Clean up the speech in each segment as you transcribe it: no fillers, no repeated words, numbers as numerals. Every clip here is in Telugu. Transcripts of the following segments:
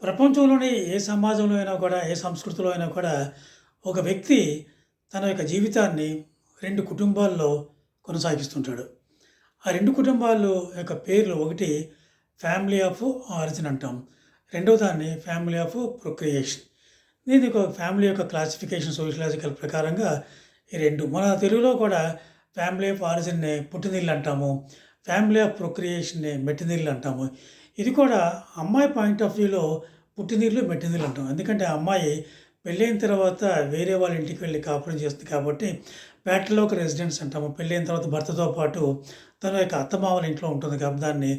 ప్రపంచంలోని ఏ సమాజంలో అయినా కూడా, ఏ సంస్కృతిలో అయినా కూడా ఒక వ్యక్తి తన యొక్క జీవితాన్ని 2 కుటుంబాల్లో కొనసాగిస్తుంటాడు. ఆ 2 కుటుంబాలు యొక్క పేర్లు ఒకటి ఫ్యామిలీ ఆఫ్ ఆరిజిన్ అంటాం. రెండో దాన్ని ఫ్యామిలీ ఆఫ్ ప్రొక్రియేషన్. దీని ఒక ఫ్యామిలీ యొక్క క్లాసిఫికేషన్ సోషియలాజికల్ ప్రకారంగా ఈ 2 మన తెలుగులో కూడా ఫ్యామిలీ ఆఫ్ ఆరిజిన్‌ని పుట్టినిల్లు అంటాము. ఫ్యామిలీ ఆఫ్ ప్రొక్రియేషన్‌ని మెట్టినిల్లు అంటాము. ఇది కూడా అమ్మాయి పాయింట్ ఆఫ్ వ్యూలో పుట్టినిల్లు, మెట్టినిల్లు అంటాం. ఎందుకంటే ఆ అమ్మాయి పెళ్ళైన తర్వాత వేరే వాళ్ళ ఇంటికి వెళ్లి కాపురం చేస్తుంది కాబట్టి ప్యాట్రిలోక్ రెసిడెన్స్ అంటాము. పెళ్ళైన తర్వాత భర్తతో పాటు తన యొక్క అత్తమామల ఇంట్లో ఉంటుంది కాబట్టి దాన్ని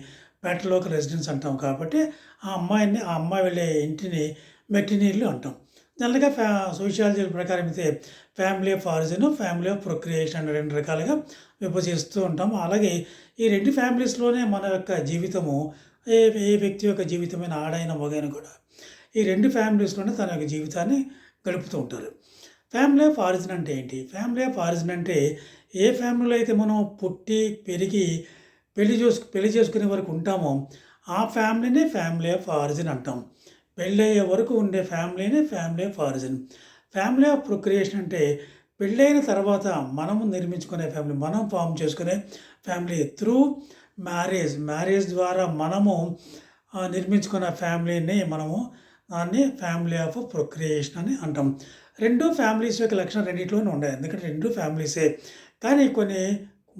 ప్యాట్రిలోక్ రెసిడెన్స్ అంటాం. కాబట్టి ఆ అమ్మాయి వెళ్ళే ఇంటిని మెట్టినిల్లు అంటాం. జనరల్‌గా సోషియాలజీ ప్రకారం అయితే family of origin, family of procreation అని 2 రకాలుగా విభజిస్తూ ఉంటాము. అలాగే ఈ 2 ఫ్యామిలీస్‌లోనే మన యొక్క జీవితము ఏ ఏ వ్యక్తి యొక్క జీవితమైన ఆడైన, మగైన కూడా ఈ 2 ఫ్యామిలీస్‌లోనే తన యొక్క జీవితాన్ని గడుపుతూ ఉంటారు. ఫ్యామిలీ ఆఫ్ ఆరిజిన్ అంటే ఏంటి? ఫ్యామిలీ ఆఫ్ ఆరిజిన్ అంటే ఏ ఫ్యామిలీలో అయితే మనం పుట్టి, పెరిగి, పెళ్లి చేసుకునే వరకు ఉంటామో ఆ ఫ్యామిలీనే ఫ్యామిలీ ఆఫ్ ఆరిజిన్ అంటాం. పెళ్ళయ్యే వరకు ఉండే ఫ్యామిలీనే family of origin. Family of procreation అంటే పెళ్ళైన తర్వాత మనము నిర్మించుకునే ఫ్యామిలీ, మనం ఫార్మ్ చేసుకునే ఫ్యామిలీ త్రూ మ్యారేజ్ ద్వారా మనము నిర్మించుకున్న ఫ్యామిలీని దాన్ని ఫ్యామిలీ ఆఫ్ ప్రొక్రియేషన్ అని అంటాం. 2 ఫ్యామిలీస్ యొక్క లక్షణాలు రెండిట్లోనే ఉన్నాయి. ఎందుకంటే 2 ఫ్యామిలీసే. కానీ కొన్ని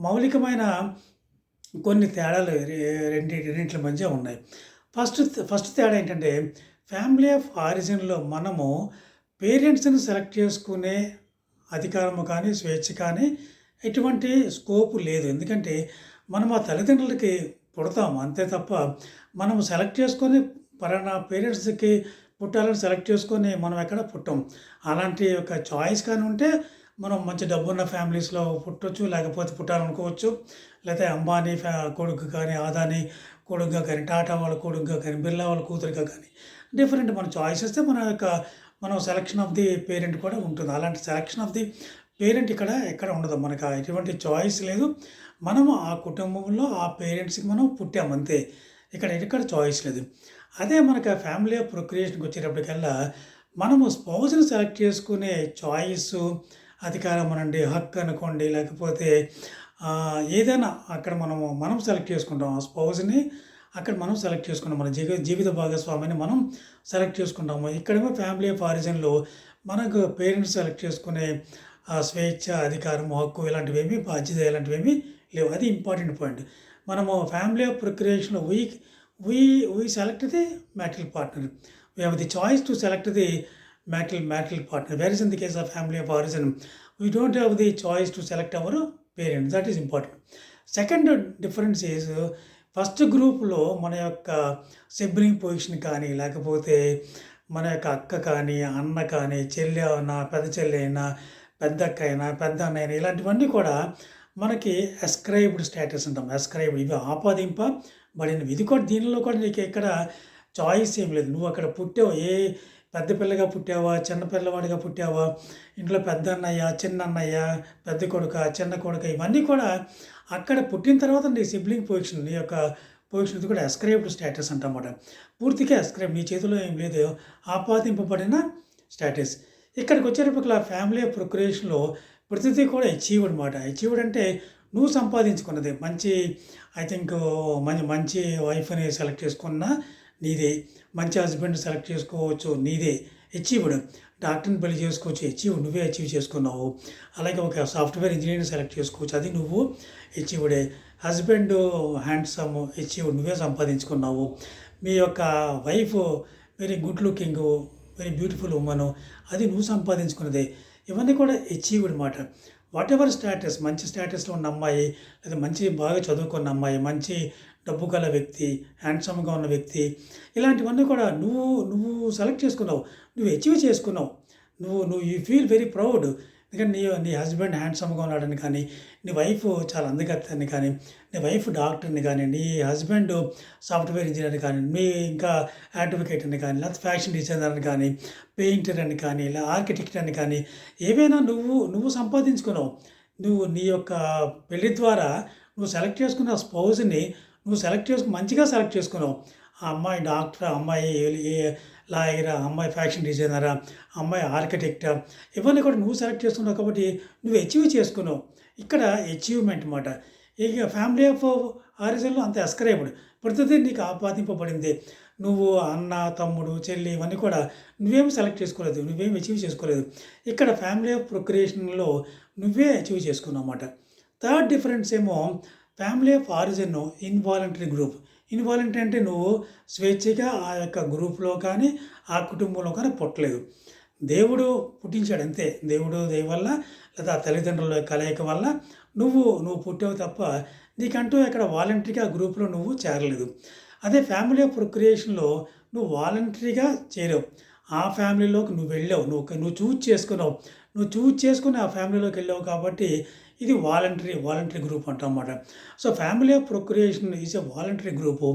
మౌలికమైన తేడాలు రెండిట్ల మధ్య ఉన్నాయి. ఫస్ట్ తేడా ఏంటంటే ఫ్యామిలీ ఆఫ్ ఆరిజిన్‌లో మనము పేరెంట్స్‌ని సెలెక్ట్ చేసుకునే అధికారము కానీ, స్వేచ్ఛ కానీ ఎటువంటి స్కోప్ లేదు. ఎందుకంటే మనం ఆ తల్లిదండ్రులకి పుడతాం అంతే తప్ప మనం సెలెక్ట్ చేసుకొని పలానా పేరెంట్స్‌కి పుట్టాలని సెలెక్ట్ చేసుకొని మనం ఎక్కడ పుట్టం. అలాంటి ఒక చాయిస్ కానీ ఉంటే మనం మంచి డబ్బున్న ఫ్యామిలీస్‌లో పుట్టొచ్చు, లేకపోతే పుట్టాలనుకోవచ్చు. లేకపోతే అంబానీ కొడుకు కానీ, అదానీ కొడుకుగా కానీ, టాటా వాళ్ళ కొడుకుగా కానీ, బిర్లా వాళ్ళ కూతురుగా కానీ డిఫరెంట్ మన చాయిస్ ఇస్తే మనం సెలక్షన్ ఆఫ్ ది పేరెంట్ కూడా ఉంటుంది. అలాంటి సెలక్షన్ ఆఫ్ ది పేరెంట్ ఇక్కడ ఎక్కడ ఉండదు. మనకు ఎటువంటి చాయిస్ లేదు. మనము ఆ కుటుంబంలో ఆ పేరెంట్స్‌కి మనం పుట్టాము అంతే. ఎక్కడ చాయిస్ లేదు. అదే మనకు ఆ ఫ్యామిలీ ఆఫ్ ప్రొక్రియేషన్‌కి వచ్చేటప్పటికల్లా మనము స్పౌస్‌ని సెలెక్ట్ చేసుకునే చాయిసు, అధికారం అనండి, హక్కు అనుకోండి, లేకపోతే ఏదైనా అక్కడ మనం సెలెక్ట్ చేసుకుంటాం. ఆ స్పౌస్‌ని అక్కడ మనం సెలెక్ట్ చేసుకున్నాం. మన జీవిత భాగస్వామిని మనం సెలెక్ట్ చేసుకుంటాము. ఇక్కడేమో ఫ్యామిలీ ఆఫ్ ఆరిజిన్‌లో మనకు పేరెంట్స్ సెలెక్ట్ చేసుకునే స్వేచ్ఛ, అధికారము, హక్కు ఇలాంటివేమీ, బాధ్యత ఇలాంటివేమీ లేవు. అది ఇంపార్టెంట్ పాయింట్. మనము ఫ్యామిలీ ఆఫ్ ప్రొక్రియేషన్‌లో we select the marital partner. We have the choice to select the marital partner. Whereas in the case of family of origin, we don't have the choice to select our parents. That is important. Second difference is first గ్రూప్‌లో మన యొక్క సిబ్లింగ్ పొజిషన్ కానీ, లేకపోతే మన యొక్క అక్క కానీ, అన్న కానీ, చెల్లి అయినా, పెద్ద చెల్లి అయినా, పెద్దక్క అయినా, పెద్ద అన్నయ్య అయినా ఇలాంటివన్నీ కూడా మనకి అస్క్రైబ్డ్ స్టేటస్ అంటాం. ఇవి ఆపాదింపబడినవి. ఇది కూడా దీనిలో కూడా నీకు ఎక్కడ చాయిస్ ఏం లేదు. నువ్వు అక్కడ పుట్టావు. పెద్ద పిల్లగా పుట్టావా, చిన్న పిల్లవాడిగా పుట్టావా, ఇంట్లో పెద్ద అన్నయ్య, చిన్న అన్నయ్య, పెద్ద కొడుకా, చిన్న కొడుకా ఇవన్నీ కూడా అక్కడ పుట్టిన తర్వాత నీ సిబ్లింగ్ పొజిషన్, నీ యొక్క పొజిషన్ ఇది కూడా అస్క్రైబ్డ్ స్టేటస్ అంటమాట. పూర్తిగా నీ చేతిలో ఏం లేదు, ఆపాదింపబడిన స్టేటస్. ఇక్కడికి వచ్చేటప్పటికి ఫ్యామిలీ ఆఫ్ ప్రొక్రియేషన్‌లో ప్రతిదీ కూడా అచీవ్డ్ మాట. అచీవ్డ్ అంటే నువ్వు సంపాదించుకున్నది. మంచి వైఫ్‌ని సెలెక్ట్ చేసుకున్నా నీదే. మంచి హస్బెండ్ సెలెక్ట్ చేసుకోవచ్చు నీదే. అచీవ్డ్. డాక్టర్‌ని పెళ్లి చేసుకోవచ్చు అచీవ్. నువ్వే అచీవ్ చేసుకున్నావు. అలాగే ఒక సాఫ్ట్‌వేర్ ఇంజినీర్‌ని సెలెక్ట్ చేసుకోవచ్చు. అది నువ్వు అచీవ్డే. Husband handsome achieved. నువ్వే సంపాదించుకున్నావు. మీ యొక్క wife very good looking, very beautiful woman. అది నువ్వు సంపాదించుకున్నదే. ఇవన్నీ కూడా అచీవ్డ్ మాట. వాటెవర్ స్టేటస్, మంచి స్టేటస్‌లో ఉన్న అమ్మాయి, లేదా బాగా చదువుకున్న అమ్మాయి, మంచి డబ్బు గల వ్యక్తి, హ్యాండ్సమ్‌గా ఉన్న వ్యక్తి ఇలాంటివన్నీ కూడా నువ్వు సెలెక్ట్ చేసుకున్నావు. నువ్వు అచీవ్ చేసుకున్నావు. You feel very proud. ఎందుకంటే నీ హస్బెండ్ హ్యాండ్సమ్‌గా ఉన్నాడని కానీ, నీ వైఫ్ చాలా అందగత్తెని కానీ, నీ వైఫ్ డాక్టర్‌ని కానీ, నీ హస్బెండ్ సాఫ్ట్‌వేర్ ఇంజినీర్ కానీ, ఇంకా అడ్వకేట్ అని కానీ, లేకపోతే ఫ్యాషన్ డిజైనర్ అని కానీ, పెయింటర్ అని కానీ, ఇలా ఆర్కిటెక్ట్ అని కానీ ఏవైనా నువ్వు సంపాదించుకున్నావు. నీ యొక్క పెళ్లి ద్వారా నువ్వు సెలెక్ట్ చేసుకున్న స్పౌస్‌ని మంచిగా సెలెక్ట్ చేసుకున్నావు. ఆ అమ్మాయి డాక్టరా, అమ్మాయి లాయరా, అమ్మాయి ఫ్యాషన్ డిజైనరా, అమ్మాయి ఆర్కిటెక్టా, ఇవన్నీ కూడా నువ్వు సెలెక్ట్ చేసుకున్నావు కాబట్టి నువ్వు అచీవ్ చేసుకున్నావు. ఇక్కడ అచీవ్‌మెంట్ మాట. ఇక ఫ్యామిలీ ఆఫ్ ఆరిజిన్‌లో అంత అస్క్రైబ్డ్. ప్రతిదీ నీకు ఆపాదింపబడింది. నువ్వు అన్న, తమ్ముడు, చెల్లి ఇవన్నీ కూడా నువ్వేమి సెలెక్ట్ చేసుకోలేదు. నువ్వేమి అచీవ్ చేసుకోలేదు. ఇక్కడ ఫ్యామిలీ ఆఫ్ ప్రొక్రియేషన్‌లో నువ్వే అచీవ్ చేసుకున్నావన్నమాట. థర్డ్ డిఫరెన్స్ ఏమో family of origin involuntary group. Involuntary అంటే నువ్వు స్వేచ్ఛగా ఆ యొక్క గ్రూప్‌లో కానీ, ఆ కుటుంబంలో కానీ పుట్టలేదు. దేవుడు పుట్టించాడు అంతే. దేవుడు దయ వల్ల లేదా తల్లిదండ్రుల కలయిక వల్ల నువ్వు పుట్టావు తప్ప నీకంటూ ఇక్కడ వాలంటరీగా ఆ గ్రూప్‌లో నువ్వు చేరలేదు. అదే ఫ్యామిలీ ఆఫ్ ప్రొక్రియేషన్‌లో నువ్వు వాలంటరీగా చేరావు. ఆ ఫ్యామిలీలోకి నువ్వు వెళ్ళావు. నువ్వు చూజ్ చేసుకున్నావు. నువ్వు చూజ్ చేసుకొని ఆ ఫ్యామిలీలోకి వెళ్ళావు కాబట్టి ఇది వాలంటరీ గ్రూప్ అంటామన్నమాట. So, family of procreation is a voluntary group.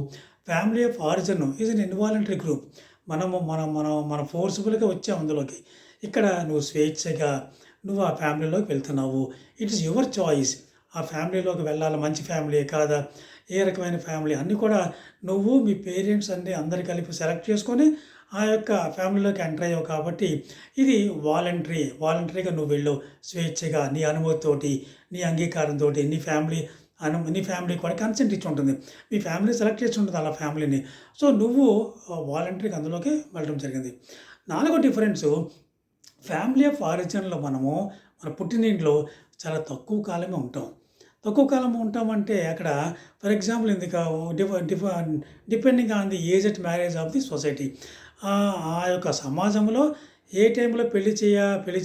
Family of origin is an involuntary group. మనము మనం మనం మనం ఫోర్స్‌బుల్‌గా వచ్చాము అందులోకి. ఇక్కడ నువ్వు స్వేచ్ఛగా నువ్వు ఆ ఫ్యామిలీలోకి వెళ్తున్నావు. It is your choice. ఆ ఫ్యామిలీలోకి వెళ్ళాలి. మంచి ఫ్యామిలీయే కాదా? ఏ రకమైన ఫ్యామిలీ అన్నీ కూడా నువ్వు మీ పేరెంట్స్ అందరూ కలిపి సెలెక్ట్ చేసుకొని ఆ యొక్క ఫ్యామిలీలోకి ఎంటర్ అయ్యావు కాబట్టి ఇది వాలంటరీగా నువ్వు వెళ్ళావు. స్వేచ్ఛగా నీ అనుమతితోటి, నీ అంగీకారంతోటి, నీ ఫ్యామిలీ కూడా కన్సెంట్ ఇచ్చి ఉంటుంది. మీ ఫ్యామిలీ సెలెక్ట్ చేసి ఉంటుంది అలా ఫ్యామిలీని. సో, నువ్వు వాలంటరీగా అందులోకి వెళ్ళడం జరిగింది. నాలుగో డిఫరెన్సు ఫ్యామిలీ ఆఫ్ ఆరిజిన్‌లో మన పుట్టినింట్లో చాలా తక్కువ కాలమే ఉంటాం. తక్కువ కాలం ఉంటామంటే అక్కడ ఫర్ ఎగ్జాంపుల్ ఎందుకు depending on the age at marriage of the society. ఆ యొక్క సమాజంలో ఏ టైంలో పెళ్లి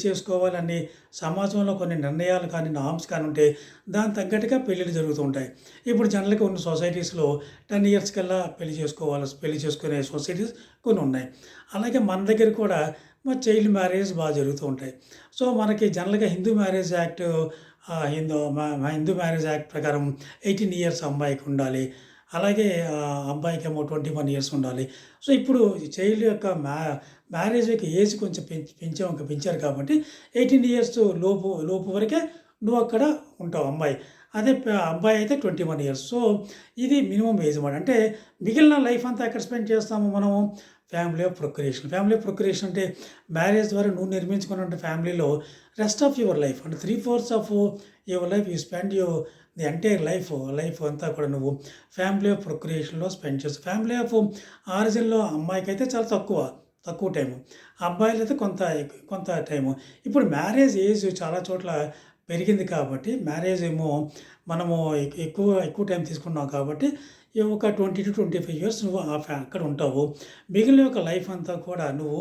చేసుకోవాలని సమాజంలో కొన్ని నిర్ణయాలు కానీ, నార్మ్స్ కానీ ఉంటే దానికి తగ్గట్టుగా పెళ్ళిళ్ళు జరుగుతూ ఉంటాయి. ఇప్పుడు జనరల్‌గా ఉన్న సొసైటీస్‌లో 10 ఇయర్స్ కల్లా పెళ్లి చేసుకునే సొసైటీస్ కొన్ని ఉన్నాయి. అలాగే మన దగ్గర కూడా చైల్డ్ మ్యారేజ్ బాగా జరుగుతూ ఉంటాయి. సో, మనకి జనరల్‌గా హిందూ మ్యారేజ్ యాక్ట్ ప్రకారం 18 ఇయర్స్ అమ్మాయికి ఉండాలి. అలాగే అబ్బాయికేమో 21 ఇయర్స్ ఉండాలి. సో, ఇప్పుడు చైల్డ్ యొక్క మ్యారేజ్ యొక్క ఏజ్ కొంచెం పెంచారు కాబట్టి 18 ఇయర్స్ లోపు వరకే నువ్వు అక్కడ ఉంటావు అమ్మాయి. అదే అబ్బాయి అయితే 21 ఇయర్స్. సో, ఇది మినిమమ్ ఏజ్ అన్నమాట. అంటే మిగిలిన లైఫ్ అంతా ఎక్కడ స్పెండ్ చేస్తాము మనము? ఫ్యామిలీ ఆఫ్ ప్రొక్రియేషన్ అంటే మ్యారేజ్ ద్వారా నువ్వు నిర్మించుకున్న ఫ్యామిలీలో రెస్ట్ ఆఫ్ యువర్ లైఫ్ అంటే 3/4 of your life you spend the entire life అంతా కూడా నువ్వు ఫ్యామిలీ ఆఫ్ ప్రొక్రియేషన్‌లో స్పెండ్ చేస్తావు. ఫ్యామిలీ ఆఫ్ ఆరిజిన్‌లో అమ్మాయికైతే చాలా తక్కువ టైము. అబ్బాయిలైతే కొంత టైము. ఇప్పుడు మ్యారేజ్ ఏజ్ చాలా చోట్ల పెరిగింది కాబట్టి మ్యారేజ్ ఏమో మనము ఎక్కువ టైం తీసుకున్నాం కాబట్టి ఒక 20-25 ఇయర్స్ నువ్వు అక్కడ ఉంటావు. మిగిలిన యొక్క లైఫ్ అంతా కూడా నువ్వు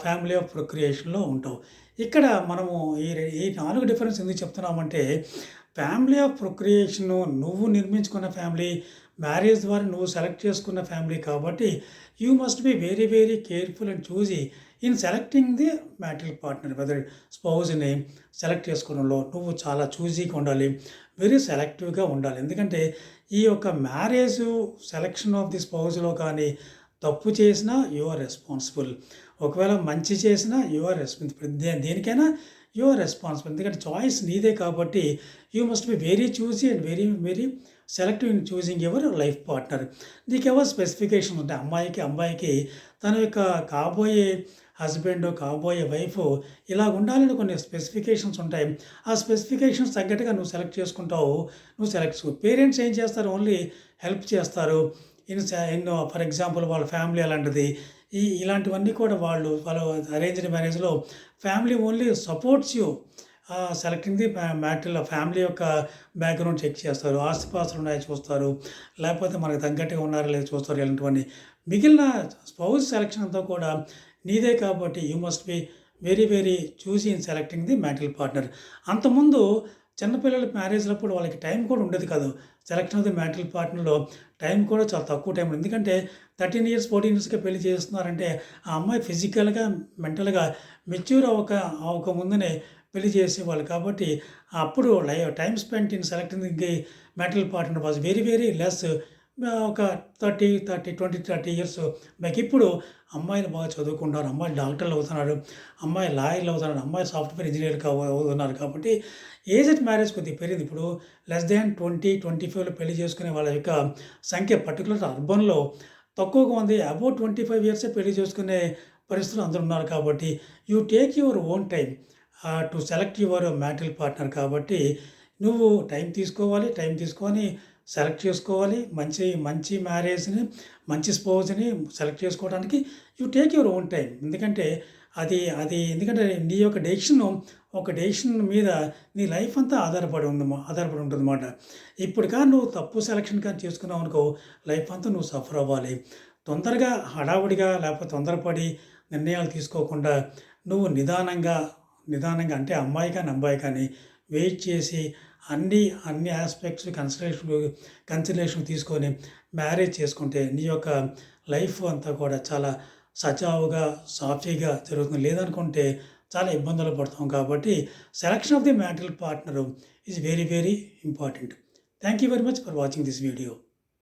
ఫ్యామిలీ ఆఫ్ ప్రొక్రియేషన్‌లో ఉంటావు. ఇక్కడ మనము ఈ 4 డిఫరెన్స్ ఎందుకు చెప్తున్నామంటే ఫ్యామిలీ ఆఫ్ ప్రొక్రియేషను నువ్వు నిర్మించుకున్న ఫ్యామిలీ, మ్యారేజ్ ద్వారా నువ్వు సెలెక్ట్ చేసుకున్న ఫ్యామిలీ కాబట్టి you must be very very careful and choosy in selecting the marital partner. Whether స్పౌజ్‌ని సెలెక్ట్ చేసుకోవడంలో నువ్వు చాలా చూజీగా ఉండాలి. వెరీ సెలెక్టివ్‌గా ఉండాలి. ఎందుకంటే ఈ యొక్క మ్యారేజ్ సెలెక్షన్ ఆఫ్ ది స్పౌజ్‌లో కానీ తప్పు చేసినా యూ ఆర్ రెస్పాన్సిబుల్. ఒకవేళ మంచి చేసినా యూ ఆర్ రెస్పాన్సిబుల్. దేనికైనా యూ ఆర్ రెస్పాన్సిబుల్. ఎందుకంటే చాయిస్ నీదే కాబట్టి you must be very choosy and very very selective in choosing your life partner. దీనికి స్పెసిఫికేషన్ ఉంటాయి. అమ్మాయికి తన యొక్క కాబోయే హస్బెండ్, కాబోయే వైఫ్ ఇలా ఉండాలని కొన్ని స్పెసిఫికేషన్స్ ఉంటాయి. ఆ స్పెసిఫికేషన్స్ తగ్గట్టుగా నువ్వు సెలెక్ట్ చేసుకుంటావు. పేరెంట్స్ ఏం చేస్తారు? ఓన్లీ హెల్ప్ చేస్తారు. ఫర్ ఎగ్జాంపుల్ వాళ్ళ ఫ్యామిలీ అలాంటిది. ఇలాంటివన్నీ కూడా వాళ్ళు అరేంజ్డ్ మ్యారేజ్‌లో family only supports you selecting the మ్యాటర్‌లో ఫ్యామిలీ యొక్క బ్యాక్‌గ్రౌండ్ చెక్ చేస్తారు. ఆస్తిపాస్తులు ఉన్నాయో చూస్తారు. లేకపోతే మనకు తగ్గట్టుగా ఉన్నారా లేదో చూస్తారు. ఇలాంటివన్నీ మిగిలిన స్పౌస్ సెలెక్షన్ అంతా కూడా నీదే కాబట్టి you must be very very choosy in selecting the marital partner. అంతకుముందు చిన్నపిల్లల మ్యారేజ్‌లప్పుడు వాళ్ళకి టైం కూడా ఉండేది కాదు. సెలెక్షన్ ఆఫ్ ది మ్యాటల్ పార్ట్నర్‌లో టైం కూడా చాలా తక్కువ టైం. ఎందుకంటే 13 ఇయర్స్ 14 ఇయర్స్‌కే పెళ్లి చేస్తున్నారంటే ఆ అమ్మాయి ఫిజికల్‌గా, మెంటల్‌గా మెచ్యూర్ అవ్వక ముందునే పెళ్లి చేసేవాళ్ళు. కాబట్టి అప్పుడు time spent in selecting the marital partner was very very less. ఒక 30 ఇయర్స్ బ్యాక్. ఇప్పుడు అమ్మాయిలు బాగా చదువుకుంటున్నారు. అమ్మాయిలు డాక్టర్లు అవుతున్నారు. అమ్మాయి లాయర్లు అవుతున్నారు. అమ్మాయి సాఫ్ట్వేర్ ఇంజనీర్లు అవుతున్నారు. కాబట్టి ఏజ్ అట్ మ్యారేజ్ కొద్దిగా పెరిగింది. ఇప్పుడు లెస్ దాన్ 20-25లో పెళ్లి చేసుకునే వాళ్ళ యొక్క సంఖ్య పర్టికులర్ అర్బన్‌లో తక్కువగా ఉంది. అబౌవ్ 25 ఇయర్సే పెళ్లి చేసుకునే పరిస్థితులు అందరూ ఉన్నారు కాబట్టి, you take your own time to select your marital partner. కాబట్టి నువ్వు టైం తీసుకోవాలి. టైం తీసుకొని సెలెక్ట్ చేసుకోవాలి. మంచి మంచి మ్యారేజ్‌ని, మంచి స్పౌస్‌ని సెలెక్ట్ చేసుకోవడానికి you take your own time. ఎందుకంటే ఎందుకంటే నీ యొక్క డెసిషన్ మీద నీ లైఫ్ అంతా ఆధారపడి ఉంటుందన్నమాట. ఇప్పుడు కానీ నువ్వు తప్పు సెలక్షన్ కానీ చేసుకున్నావనుకో, లైఫ్ అంతా నువ్వు సఫర్ అవ్వాలి. తొందరగా హడావుడిగా లేకపోతే తొందరపడి నిర్ణయాలు తీసుకోకుండా నువ్వు నిదానంగా అంటే అమ్మాయి కానీ, అబ్బాయి కానీ వెయిట్ చేసి అన్ని యాస్పెక్ట్స్ కన్సిడరేషన్ తీసుకొని మ్యారేజ్ చేసుకుంటే నీ యొక్క లైఫ్ అంతా కూడా చాలా సజావుగా, సాఫీగా జరుగుతుంది. లేదనుకుంటే చాలా ఇబ్బందులు పడతాం. కాబట్టి selection of the marital partner is very very important. Thank you very much for watching this video.